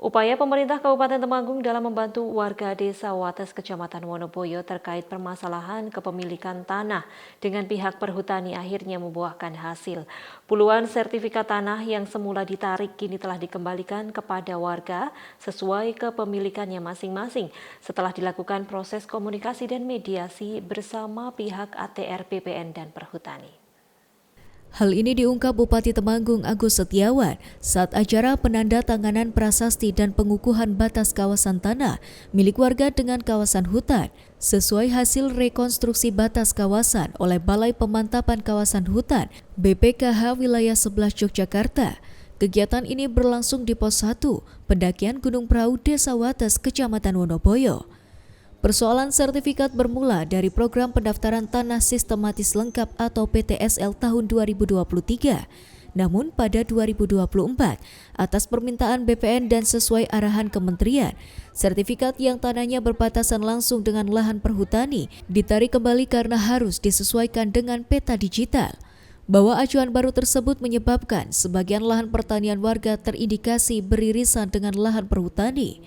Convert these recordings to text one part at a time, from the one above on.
Upaya pemerintah Kabupaten Temanggung dalam membantu warga Desa Wates, Kecamatan Wonoboyo terkait permasalahan kepemilikan tanah dengan pihak perhutani akhirnya membuahkan hasil. Puluhan sertifikat tanah yang semula ditarik kini telah dikembalikan kepada warga sesuai kepemilikannya masing-masing setelah dilakukan proses komunikasi dan mediasi bersama pihak ATR BPN dan perhutani. Hal ini diungkap Bupati Temanggung Agus Setiawan saat acara penandatanganan prasasti dan pengukuhan batas kawasan tanah milik warga dengan kawasan hutan sesuai hasil rekonstruksi batas kawasan oleh Balai Pemantapan Kawasan Hutan BPKH Wilayah 11 Yogyakarta. Kegiatan ini berlangsung di Pos 1, Pendakian Gunung Prau, Desa Wates, Kecamatan Wonoboyo. Persoalan sertifikat bermula dari program pendaftaran tanah sistematis lengkap atau PTSL tahun 2023. Namun pada 2024, atas permintaan BPN dan sesuai arahan kementerian, sertifikat yang tanahnya berbatasan langsung dengan lahan perhutani ditarik kembali karena harus disesuaikan dengan peta digital. Bahwa acuan baru tersebut menyebabkan sebagian lahan pertanian warga terindikasi beririsan dengan lahan perhutani.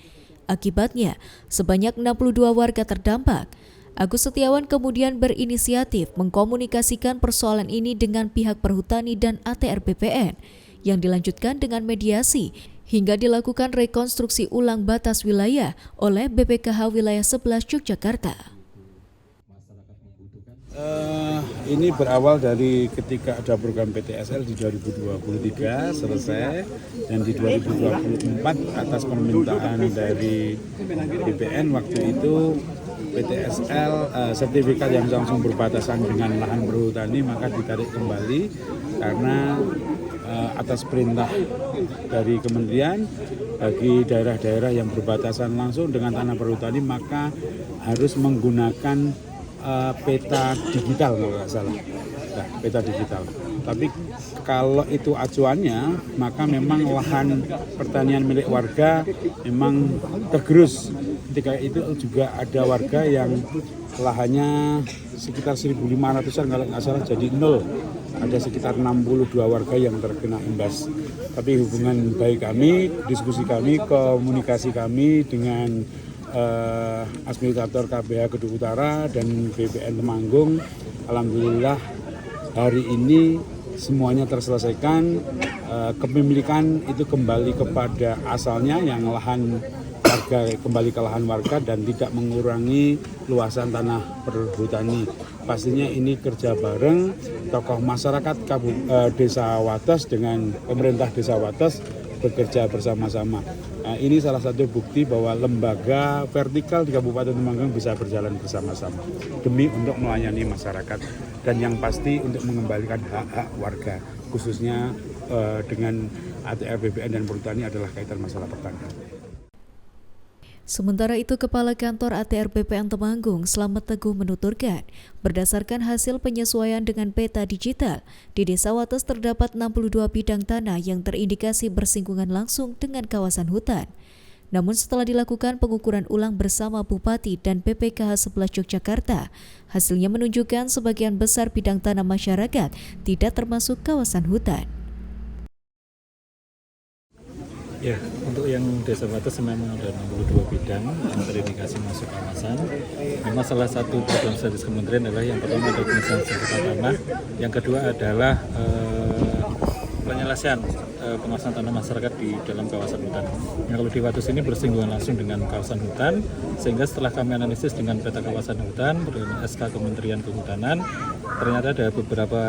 Akibatnya, sebanyak 62 warga terdampak. Agus Setiawan kemudian berinisiatif mengkomunikasikan persoalan ini dengan pihak perhutani dan ATR BPN yang dilanjutkan dengan mediasi hingga dilakukan rekonstruksi ulang batas wilayah oleh BPKH Wilayah 11 Yogyakarta. Ini berawal dari ketika ada program PTSL di 2023 selesai dan di 2024 atas permintaan dari BPN waktu itu PTSL sertifikat yang langsung berbatasan dengan lahan perhutani maka ditarik kembali karena atas perintah dari kementerian bagi daerah-daerah yang berbatasan langsung dengan tanah perhutani maka harus menggunakan peta digital kalau nggak salah, peta digital. Tapi kalau itu acuannya, maka memang lahan pertanian milik warga memang tergerus. Ketika itu juga ada warga yang lahannya sekitar 1.500-an kalau nggak salah jadi nol. Ada sekitar 62 warga yang terkena imbas. Tapi hubungan baik kami, diskusi kami, komunikasi kami dengan Administrator KBH Kedung Utara dan BPN Temanggung, alhamdulillah hari ini semuanya terselesaikan. Kepemilikan itu kembali kepada asalnya yang lahan warga kembali ke lahan warga dan tidak mengurangi luasan tanah perhutani. Pastinya ini kerja bareng tokoh masyarakat Desa Wates dengan pemerintah Desa Wates bekerja bersama-sama. Nah, ini salah satu bukti bahwa lembaga vertikal di Kabupaten Temanggung bisa berjalan bersama-sama demi untuk melayani masyarakat dan yang pasti untuk mengembalikan hak-hak warga khususnya dengan ATR BPN dan perhutani adalah kaitan masalah pertanian. Sementara itu, Kepala Kantor ATR BPN Temanggung, Slamet Teguh menuturkan, berdasarkan hasil penyesuaian dengan peta digital, di Desa Wates terdapat 62 bidang tanah yang terindikasi bersinggungan langsung dengan kawasan hutan. Namun setelah dilakukan pengukuran ulang bersama Bupati dan BPKH 11 Yogyakarta, hasilnya menunjukkan sebagian besar bidang tanah masyarakat tidak termasuk kawasan hutan. Ya, untuk yang Desa Wates memang ada 62 bidang yang terindikasi masuk kawasan. Memang salah satu program strategis kementerian adalah yang pertama adalah penyelesaian sengketa tanah, yang kedua adalah penyelesaian penguasaan tanah masyarakat di dalam kawasan hutan. Yang kalau di Wates ini bersinggungan langsung dengan kawasan hutan, sehingga setelah kami analisis dengan peta kawasan hutan, dengan SK Kementerian Kehutanan, ternyata ada beberapa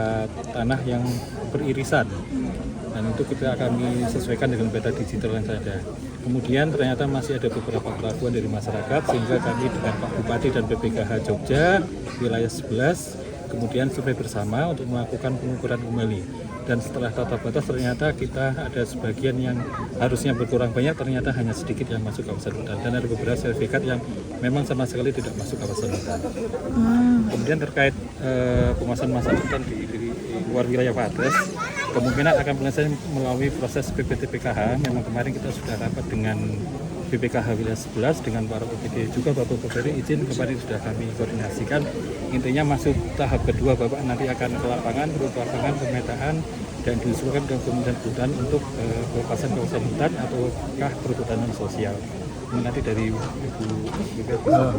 tanah yang beririsan. Dan itu kita kami sesuaikan dengan peta digital yang ada. Kemudian ternyata masih ada beberapa keraguan dari masyarakat sehingga kami dengan Pak Bupati dan BPKH Jogja wilayah 11 kemudian survei bersama untuk melakukan pengukuran kembali. Dan setelah tata batas ternyata kita ada sebagian yang harusnya berkurang banyak ternyata hanya sedikit yang masuk kawasan hutan dan ada beberapa sertifikat yang memang sama sekali tidak masuk kawasan hutan. Kemudian terkait penguasaan masa hutan di luar wilayah Wates, kemungkinan akan penyelesaian melalui proses PPT-PKH. Memang kemarin kita sudah rapat dengan BPKH wilayah 11 dengan para OPD juga Bapak Bupati izin kemarin sudah kami koordinasikan. Intinya masuk tahap kedua Bapak nanti akan ke lapangan, berupa lapangan pemetaan dan diusulkan ke Kementerian Kehutanan untuk pelepasan kawasan hutan ataukah perhutanan sosial. Ini nanti dari Ibu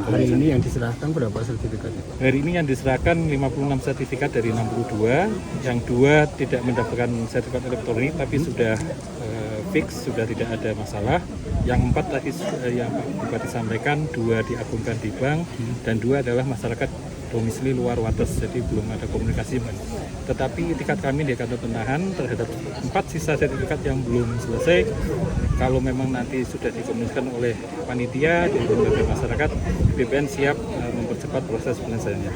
hari ini yang diserahkan berapa sertifikatnya? Hari ini yang diserahkan 56 sertifikat dari 62, yang 2 tidak mendapatkan sertifikat elektronik tapi sudah fix, sudah tidak ada masalah. Yang 4 tadi yang Pak Bupati sampaikan, 2 diagungkan di bank dan 2 adalah masyarakat domisili luar Wates, jadi belum ada komunikasi. Tetapi itikat kami di kantor penahan terhadap 4 sisa sertifikat yang belum selesai, kalau memang nanti sudah dikomunikasikan oleh panitia dari lembaga masyarakat, BPN siap mempercepat proses penyelesaiannya.